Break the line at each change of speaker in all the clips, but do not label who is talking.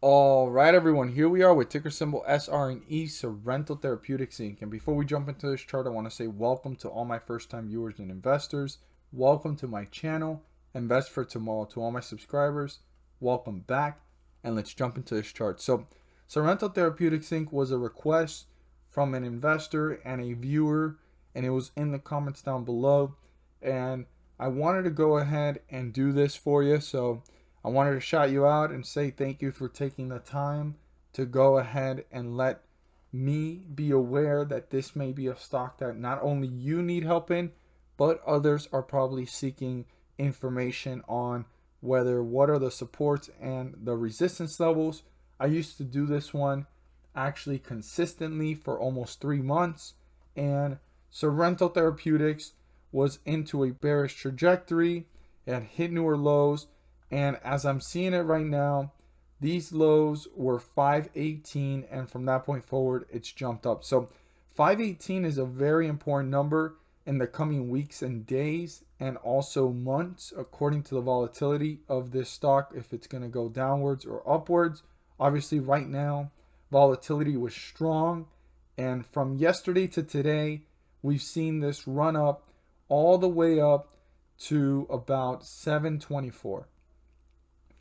All right, everyone, here we are with ticker symbol SRNE, Sorrento Therapeutics Inc. And before we jump into this chart, I want to say welcome to all my first-time viewers and investors. Welcome to my channel, Invest for Tomorrow. To all my subscribers, welcome back, and let's jump into this chart. So, Sorrento Therapeutics Inc. was a request from an investor and a viewer, and it was in the comments down below. And I wanted to go ahead and do this for you, so I wanted to shout you out and say thank you for taking the time to go ahead and let me be aware that this may be a stock that not only you need help in, but others are probably seeking information on what are the supports and the resistance levels. I used to do this one actually consistently for almost 3 months, and Sorrento Therapeutics was into a bearish trajectory and hit newer lows. And as I'm seeing it right now, these lows were 518, and from that point forward, it's jumped up. So 518 is a very important number in the coming weeks and days, and also months, according to the volatility of this stock, if it's going to go downwards or upwards. Obviously, right now, volatility was strong, and from yesterday to today, we've seen this run up all the way up to about 724.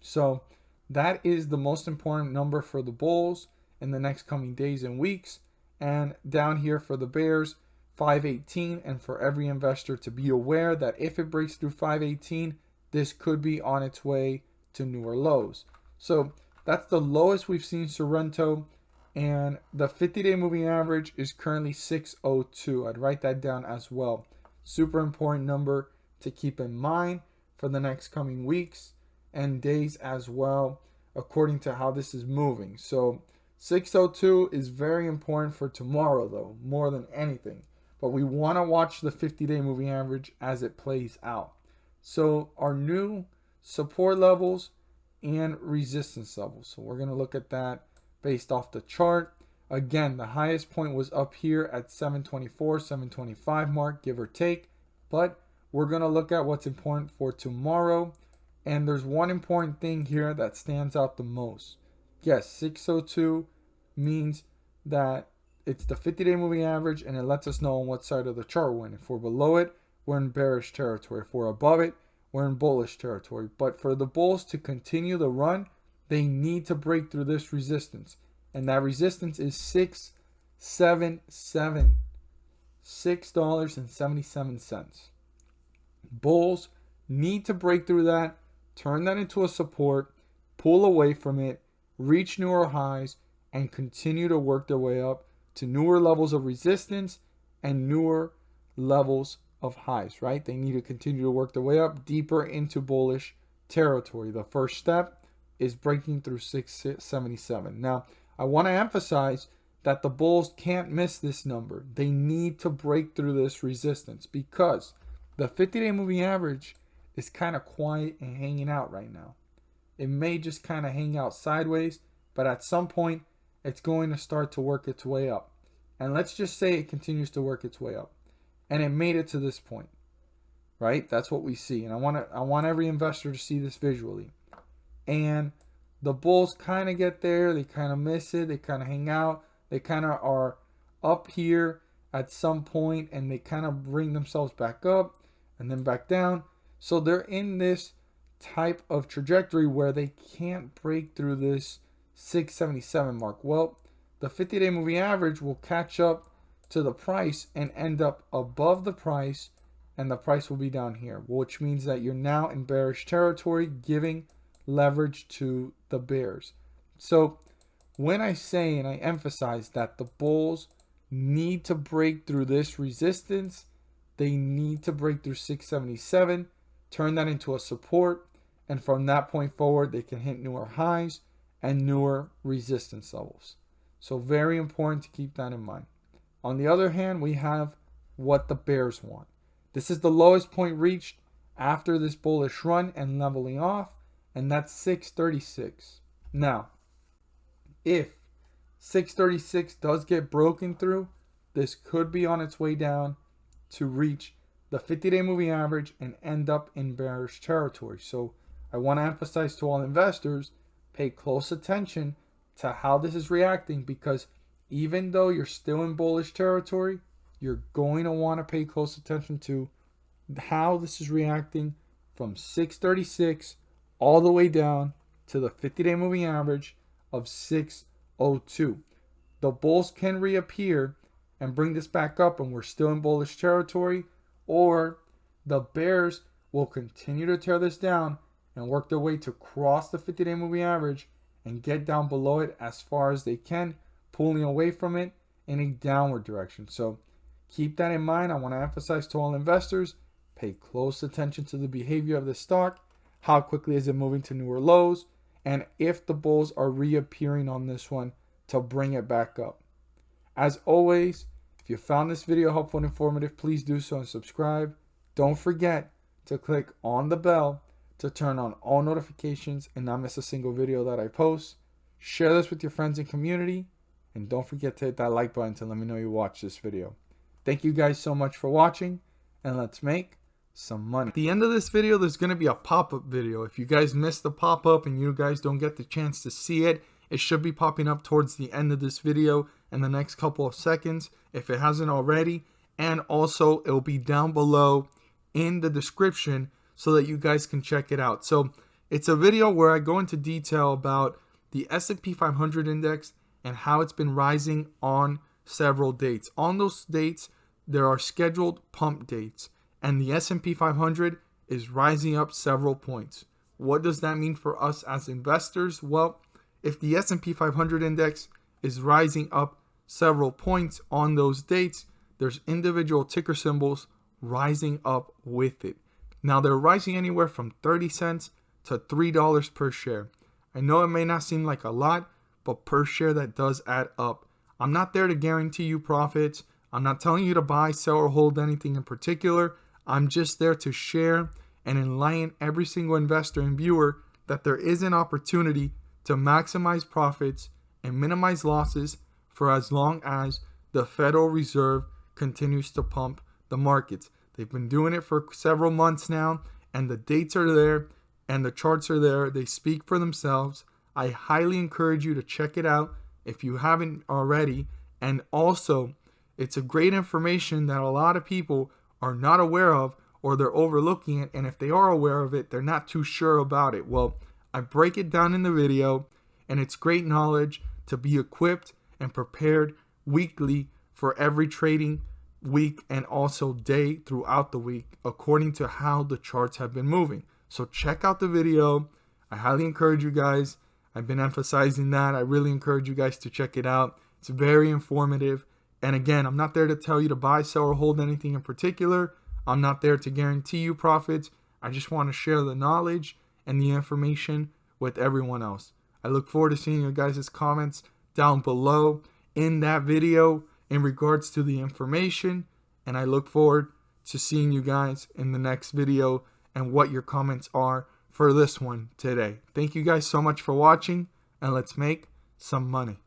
So that is the most important number for the bulls in the next coming days and weeks. And down here for the bears, 518. And for every investor to be aware that if it breaks through 518, this could be on its way to newer lows. So that's the lowest we've seen Sorrento. And the 50-day moving average is currently 602. I'd write that down as well. Super important number to keep in mind for the next coming weeks and days as well, according to how this is moving. So 602 is very important for tomorrow, though, more than anything. But we want to watch the 50-day moving average as it plays out. So our new support levels and resistance levels. So we're going to look at that based off the chart. Again, the highest point was up here at 724, 725 mark, give or take. But we're going to look at what's important for tomorrow. And there's one important thing here that stands out the most. Yes, 602 means that it's the 50-day moving average, and it lets us know on what side of the chart we're in. If we're below it, we're in bearish territory. If we're above it, we're in bullish territory. But for the bulls to continue the run, they need to break through this resistance. And that resistance is 677. $6.77. Bulls need to break through that, turn that into a support, pull away from it, reach newer highs, and continue to work their way up to newer levels of resistance and newer levels of highs, right? They need to continue to work their way up deeper into bullish territory. The first step is breaking through 677. Now, I want to emphasize that the bulls can't miss this number. They need to break through this resistance because the 50-day moving average is kind of quiet and hanging out right now. It may just kind of hang out sideways, but at some point, it's going to start to work its way up. And let's just say it continues to work its way up. And it made it to this point, right? That's what we see. And I want every investor to see this visually. And the bulls kind of get there. They kind of miss it. They kind of hang out. They kind of are up here at some point, and they kind of bring themselves back up and then back down. So they're in this type of trajectory where they can't break through this 677 mark. Well, the 50-day moving average will catch up to the price and end up above the price, and the price will be down here, which means that you're now in bearish territory, giving leverage to the bears. So when I say and I emphasize that the bulls need to break through this resistance, they need to break through 677, turn that into a support, and from that point forward, they can hit newer highs and newer resistance levels. So very important to keep that in mind. On the other hand, we have what the bears want. This is the lowest point reached after this bullish run and leveling off, and that's 636. Now, if 636 does get broken through, this could be on its way down to reach the 50-day moving average and end up in bearish territory. So I want to emphasize to all investors pay close attention to how this is reacting, because even though you're still in bullish territory, you're going to want to pay close attention to how this is reacting from 636 all the way down to the 50-day moving average of 602. The bulls can reappear and bring this back up and we're still in bullish territory, or the bears will continue to tear this down and work their way to cross the 50-day moving average and get down below it as far as they can, pulling away from it in a downward direction. So keep that in mind. I want to emphasize to all investors, pay close attention to the behavior of the stock. How quickly is it moving to newer lows? And if the bulls are reappearing on this one to bring it back up. As always, if you found this video helpful and informative, please do so and subscribe. Don't forget to click on the bell to turn on all notifications and not miss a single video that I post. Share this with your friends and community. And don't forget to hit that like button to let me know you watched this video. Thank you guys so much for watching, and let's make some money. At the end of this video, there's going to be a pop-up video. If you guys missed the pop-up and you guys don't get the chance to see it, it should be popping up towards the end of this video in the next couple of seconds if it hasn't already. And also, it'll be down below in the description so that you guys can check it out. So it's a video where I go into detail about the S&P 500 index and how it's been rising on several dates. On those dates, there are scheduled pump dates, and the S&P 500 is rising up several points. What does that mean for us as investors? Well, if the S&P 500 index is rising up several points on those dates, there's individual ticker symbols rising up with it. Now, they're rising anywhere from 30 cents to $3 per share. I know it may not seem like a lot, but per share that does add up. I'm not there to guarantee you profits. I'm not telling you to buy, sell, or hold anything in particular. I'm just there to share and enlighten every single investor and viewer that there is an opportunity to maximize profits and minimize losses for as long as the Federal Reserve continues to pump the markets. They've been doing it for several months now, and the dates are there and the charts are there. They speak for themselves. I highly encourage you to check it out if you haven't already. And also, it's a great information that a lot of people are not aware of, or they're overlooking it. And if they are aware of it, they're not too sure about it. Well, I break it down in the video, and it's great knowledge to be equipped and prepared weekly for every trading week and also day throughout the week according to how the charts have been moving. So check out the video. I highly encourage you guys. I've been emphasizing that. I really encourage you guys to check it out. It's very informative. And again, I'm not there to tell you to buy, sell, or hold anything in particular. I'm not there to guarantee you profits. I just want to share the knowledge and the information with everyone else. I look forward to seeing your guys' comments down below in that video in regards to the information. And I look forward to seeing you guys in the next video and what your comments are for this one today. Thank you guys so much for watching, and let's make some money.